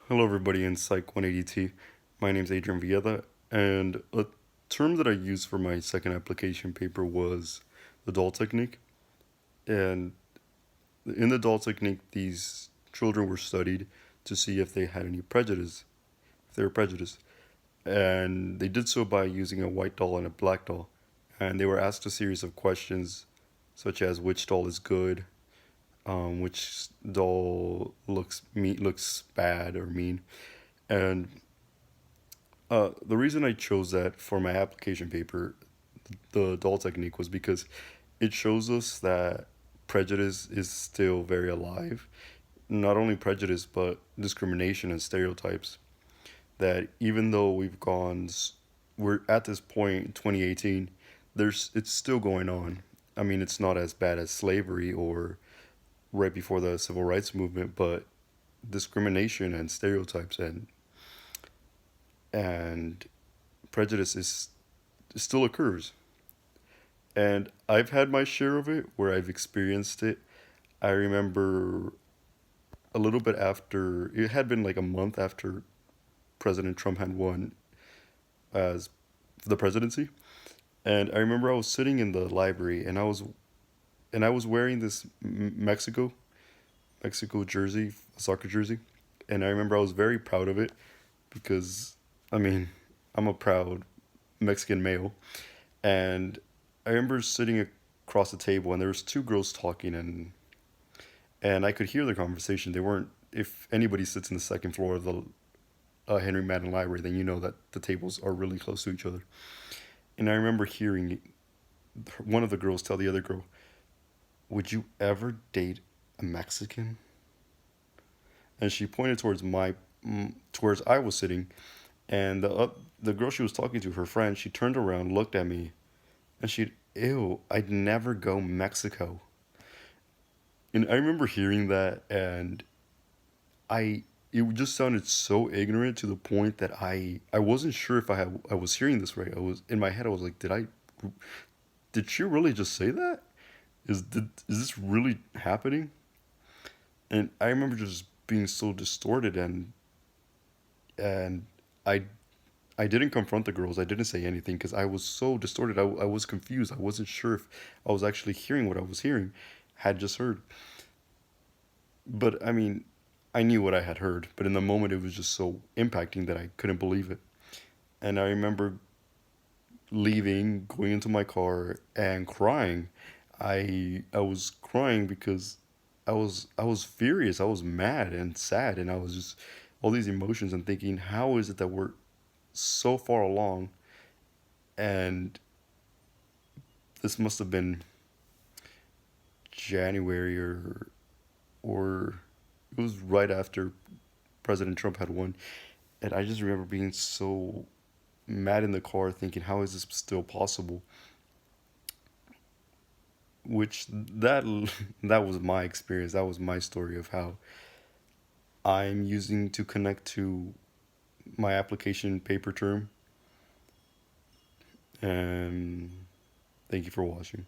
Hello, everybody in Psych 180T. My name's Adrian Villeda, and a term that I used for my second application paper was the doll technique. And in the doll technique, these children were studied to see if they had any prejudice, if they were prejudiced. And they did so by using a white doll and a black doll. And they were asked a series of questions, such as which doll is good, which doll looks bad or mean, and the reason I chose that for my application paper, the doll technique, was because it shows us that prejudice is still very alive. Not only prejudice, but discrimination and stereotypes. That even though we're at this point in 2018, it's still going on. I mean, it's not as bad as slavery or right before the civil rights movement, but discrimination and stereotypes and prejudice is still occurs. And I've had my share of it where I've experienced it. I remember a little bit after, it had been like a month after President Trump had won as the presidency. And I remember I was sitting in the library and I was wearing this Mexico jersey, soccer jersey. And I remember I was very proud of it because, I mean, I'm a proud Mexican male. And I remember sitting across the table and there was two girls talking, and I could hear their conversation. They weren't. If anybody sits in the second floor of the Henry Madden Library, then you know that the tables are really close to each other. And I remember hearing one of the girls tell the other girl, "Would you ever date a Mexican?" And she pointed towards I was sitting, and the girl she was talking to, her friend, she turned around, looked at me, and she, ew, I'd never go Mexico. And I remember hearing that, and I it just sounded so ignorant to the point that I wasn't sure if I was hearing this right. I was in my head. I was like, did she really just say that? Is this really happening? And I remember just being so distorted, and I I didn't confront the girls. I didn't say anything because I was so distorted. I was confused. I wasn't sure if I was actually hearing what I was hearing, had just heard. But I mean, I knew what I had heard, but in the moment it was just so impacting that I couldn't believe it. And I remember leaving, going into my car and crying. I was crying because I was furious. I was mad and sad, and I was just all these emotions and thinking, how is it that we're so far along, and this must have been January, or it was right after President Trump had won. And I just remember being so mad in the car thinking, how is this still possible? Which that was my experience. That was my story of how I'm using to connect to my application paper term. And thank you for watching.